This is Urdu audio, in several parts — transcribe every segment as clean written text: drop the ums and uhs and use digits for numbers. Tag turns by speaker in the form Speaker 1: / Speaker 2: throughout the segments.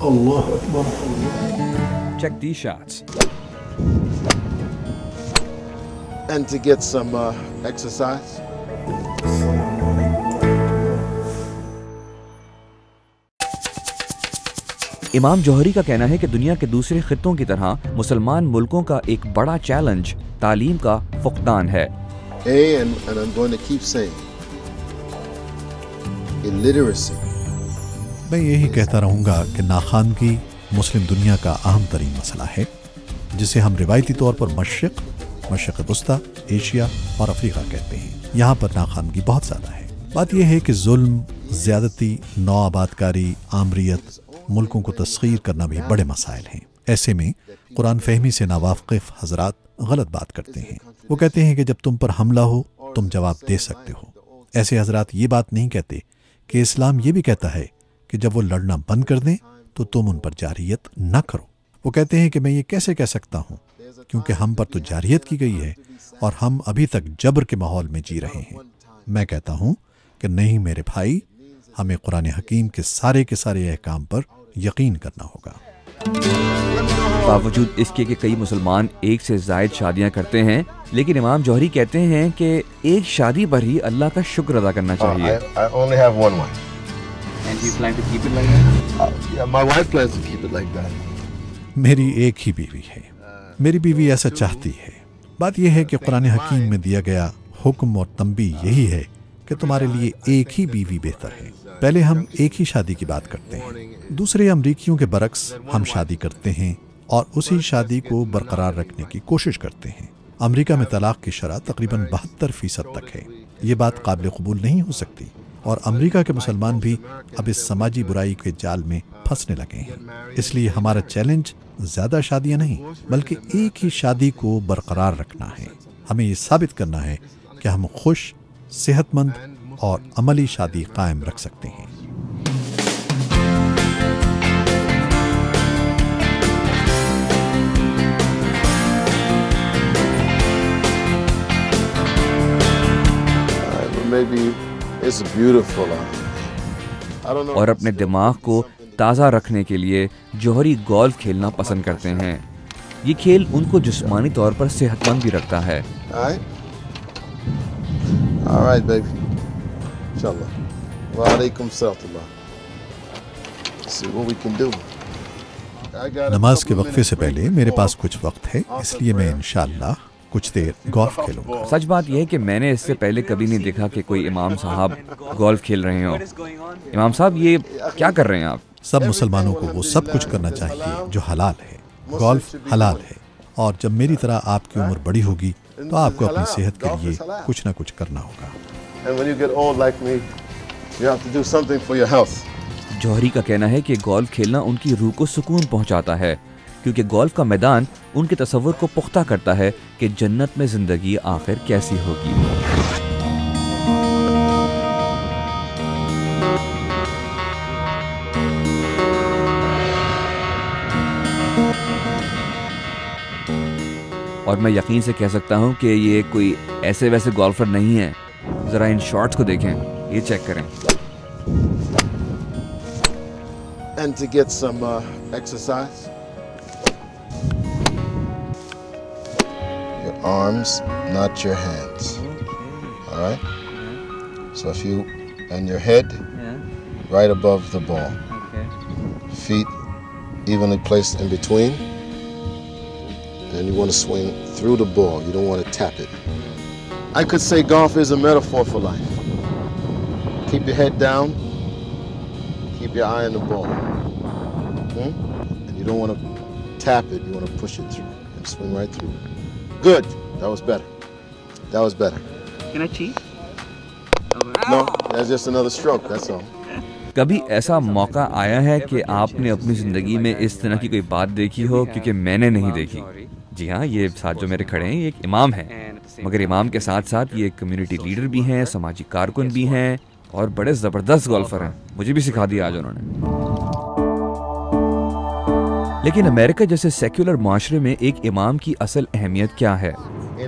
Speaker 1: Allahu Akbar.
Speaker 2: Check these shots.
Speaker 3: And to get some exercise.
Speaker 2: امام جوہری کا کہنا ہے کہ دنیا کے دوسرے خطوں کی طرح مسلمان ملکوں کا ایک بڑا چیلنج تعلیم کا فقدان ہے.
Speaker 3: And I'm going to keep saying, illiteracy.
Speaker 4: میں یہی کہتا رہوں گا کہ ناخواندگی مسلم دنیا کا اہم ترین مسئلہ ہے، جسے ہم روایتی طور پر مشرق وسطیٰ، ایشیا اور افریقہ کہتے ہیں. یہاں پر ناخواندگی بہت زیادہ ہے. بات یہ ہے کہ ظلم، زیادتی، نوآبادکاری، آمریت، ملکوں کو تسخیر کرنا بھی بڑے مسائل ہیں. ایسے میں قرآن فہمی سے ناواقف حضرات غلط بات کرتے ہیں. وہ کہتے ہیں کہ جب تم پر حملہ ہو تم جواب دے سکتے ہو. ایسے حضرات یہ بات نہیں کہتے کہ اسلام یہ بھی کہتا ہے کہ جب وہ لڑنا بند کر دیں تو تم ان پر جاریت نہ کرو. وہ کہتے ہیں کہ میں یہ کیسے کہہ سکتا ہوں کیونکہ ہم پر تو جاریت کی گئی ہے اور ہم ابھی تک جبر کے ماحول میں جی رہے ہیں. میں کہتا ہوں کہ نہیں میرے بھائی، ہمیں قرآن حکیم کے سارے احکام پر یقین کرنا ہوگا.
Speaker 2: باوجود اس کے کہ کئی مسلمان ایک سے زائد شادیاں کرتے ہیں، لیکن امام جوہری کہتے ہیں کہ ایک شادی پر ہی اللہ کا شکر ادا کرنا چاہیے.
Speaker 3: I only have one wife.
Speaker 2: And you plan to keep it like that?
Speaker 3: Yeah, my wife plans to keep it like that.
Speaker 4: میری ایک ہی بیوی ہے. میری بیوی ایسا چاہتی ہے. بات یہ ہے کہ قرآن حکیم میں دیا گیا حکم اور تنبیہ یہی ہے کہ تمہارے لیے ایک ہی بیوی بہتر ہے. پہلے ہم ایک ہی شادی کی بات کرتے ہیں. دوسرے امریکیوں کے برعکس ہم شادی کرتے ہیں اور اسی شادی کو برقرار رکھنے کی کوشش کرتے ہیں. امریکہ میں طلاق کی شرح تقریباً 72% تک ہے. یہ بات قابل قبول نہیں ہو سکتی اور امریکہ کے مسلمان بھی اب اس سماجی برائی کے جال میں پھنسنے لگے ہیں. اس لیے ہمارا چیلنج زیادہ شادیاں نہیں بلکہ ایک ہی شادی کو برقرار رکھنا ہے. ہمیں یہ ثابت کرنا ہے کہ ہم خوش، صحت مند اور عملی شادی قائم رکھ سکتے ہیں.
Speaker 2: اور اپنے دماغ کو تازہ رکھنے کے لیے جوہری گولف کھیلنا پسند کرتے ہیں. یہ کھیل ان کو جسمانی طور پر صحت مند بھی رکھتا ہے. نماز کے وقفے سے پہلے میرے پاس کچھ وقت ہے، اس لیے میں انشاءاللہ کچھ دیر گولف کھیلوں گا. سچ بات یہ ہے کہ میں نے اس سے پہلے کبھی نہیں دیکھا کہ کوئی امام صاحب گولف کھیل رہے ہوں. امام صاحب یہ کیا کر رہے ہیں آپ؟
Speaker 4: سب مسلمانوں کو وہ سب کچھ کرنا چاہیے جو حلال ہے. گولف حلال ہے اور جب میری طرح آپ کی عمر بڑی ہوگی تو آپ کو اپنی صحت کے لیے کچھ نہ کچھ کرنا ہوگا.
Speaker 2: جوہری کا کہنا ہے کہ گولف کھیلنا ان کی روح کو سکون پہنچاتا ہے کیونکہ گولف کا میدان ان کے تصور کو پختہ کرتا ہے کہ جنت میں زندگی آخر کیسی ہوگی. اور میں یقین سے کہہ سکتا ہوں کہ یہ کوئی ایسے ویسے گولفر نہیں ہے. ذرا ان شارٹس کو دیکھیں، یہ چیک کریں.
Speaker 3: And to get some exercise. Your arms, not your hands. All right? So if you, and your head right above the ball.
Speaker 2: Okay.
Speaker 3: Feet evenly placed in between. And you want to swing through the ball. You don't want to tap it. I could say golf is a metaphor for life. Keep your head down. Keep your eye on the ball. And you don't want to tap it. You want to push it through and swing right through. Good. That was better. That was better.
Speaker 2: Can I cheat?
Speaker 3: No, that's just another stroke. That's all.
Speaker 2: کبھی ایسا موقع آیا ہے کہ آپ نے اپنی زندگی میں اس طرح کی کوئی بات دیکھی ہو؟ کیونکہ میں نے نہیں دیکھی. جی ہاں، یہ ساتھ جو میرے کھڑے ہیں یہ ایک امام ہیں، مگر امام کے ساتھ ساتھ یہ ایک کمیونٹی لیڈر بھی ہیں، سماجی کارکن بھی ہیں اور بڑے زبردست گولفر ہیں. مجھے بھی سکھا دیا آج انہوں نے. لیکن امریکہ جیسے سیکولر معاشرے میں ایک امام کی اصل اہمیت کیا ہے؟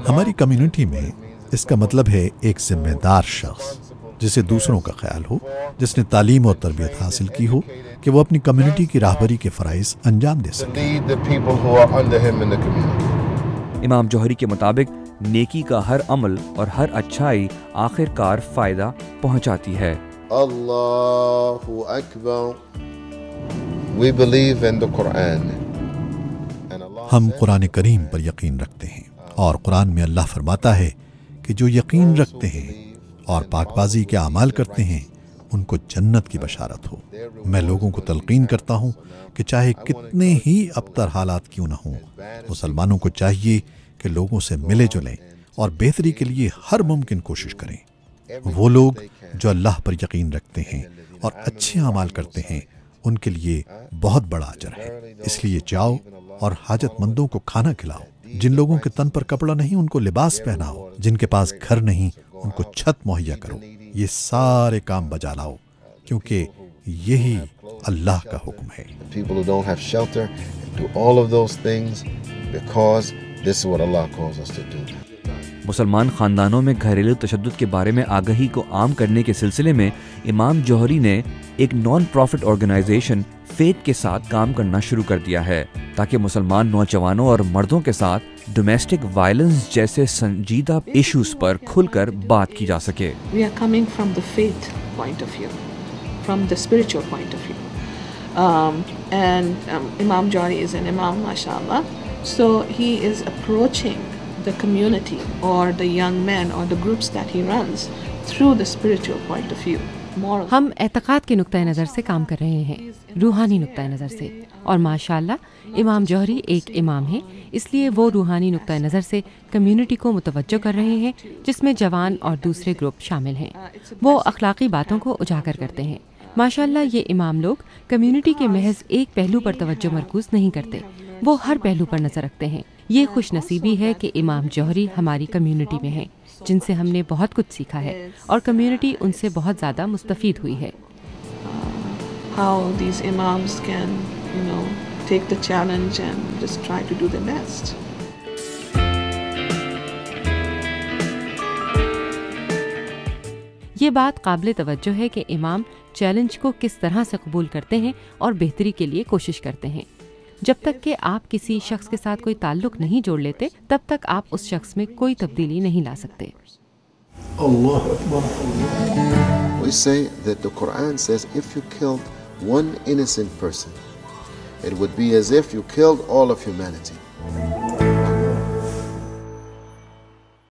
Speaker 4: ہماری کمیونٹی میں اس کا مطلب ہے ایک ذمہ دار شخص. جسے دوسروں کا خیال ہو، جس نے تعلیم اور تربیت حاصل کی ہو کہ وہ اپنی کمیونٹی کی راہبری کے فرائض انجام دے سکے۔
Speaker 3: Lead the people who are under him in the community.
Speaker 2: امام جوہری کے مطابق نیکی کا ہر عمل اور ہر اچھائی آخر کار فائدہ پہنچاتی ہے۔
Speaker 3: Allahu Akbar. We believe in the Quran. And Allah
Speaker 4: ہم
Speaker 3: said,
Speaker 4: قرآن کریم پر یقین رکھتے ہیں، اور قرآن میں اللہ فرماتا ہے کہ جو یقین رکھتے ہیں اور پاک بازی کے اعمال کرتے ہیں ان کو جنت کی بشارت ہو۔ میں لوگوں کو تلقین کرتا ہوں کہ چاہے کتنے ہی ابتر حالات کیوں نہ ہوں، مسلمانوں کو چاہیے کہ لوگوں سے ملے جلیں اور بہتری کے لیے ہر ممکن کوشش کریں۔ وہ لوگ جو اللہ پر یقین رکھتے ہیں اور اچھے اعمال کرتے ہیں ان کے لیے بہت بڑا اجر ہے۔ اس لیے جاؤ اور حاجت مندوں کو کھانا کھلاؤ، جن لوگوں کے تن پر کپڑا نہیں ان کو لباس پہناؤ، جن کے پاس گھر نہیں ان کو چھت مہیا کرو۔ یہ سارے کام بجا لاؤ کیونکہ یہی اللہ کا حکم ہے۔
Speaker 3: people who don't have shelter, do all of those things because this is what Allah calls us to do.
Speaker 2: مسلمان خاندانوں میں گھریلو تشدد کے بارے میں آگہی کو عام کرنے کے سلسلے میں امام جوہری نے ایک نان پروفٹ آرگنائزیشن فیتھ کے ساتھ کام کرنا شروع کر دیا ہے تاکہ مسلمان نوجوانوں اور مردوں کے ساتھ ڈومیسٹک وائلنس جیسے سنجیدہ ایشوز پر کھل کر بات کی جا سکے۔
Speaker 1: We are coming from the faith point of view, from the spiritual point of view. Imam Jawhari is an imam, mashallah. So he is approaching the community or the young men or the groups that he runs through the spiritual point of view.
Speaker 5: ہم اعتقاد کے نقطۂ نظر سے کام کر رہے ہیں، روحانی نقطۂ نظر سے، اور ماشاءاللہ امام جوہری ایک امام ہیں، اس لیے وہ روحانی نقطۂ نظر سے کمیونٹی کو متوجہ کر رہے ہیں جس میں جوان اور دوسرے گروپ شامل ہیں۔ وہ اخلاقی باتوں کو اجاگر کرتے ہیں۔ ماشاءاللہ یہ امام لوگ کمیونٹی کے محض ایک پہلو پر توجہ مرکوز نہیں کرتے، وہ ہر پہلو پر نظر رکھتے ہیں۔ یہ خوش نصیبی ہے کہ امام جوہری ہماری کمیونٹی میں ہیں، جن سے ہم نے بہت کچھ سیکھا ہے اور کمیونٹی ان سے بہت زیادہ مستفید ہوئی ہے۔
Speaker 1: How these imams can, take the challenge and just try to do their best.
Speaker 5: یہ بات قابل توجہ ہے کہ امام چیلنج کو کس طرح سے قبول کرتے ہیں اور بہتری کے لیے کوشش کرتے ہیں۔ جب تک کہ آپ کسی شخص کے ساتھ کوئی تعلق نہیں جوڑ لیتے تب تک آپ اس شخص میں کوئی تبدیلی نہیں لا سکتے۔
Speaker 3: We say that the Quran says if you killed one innocent person, it would be as if you killed all of humanity.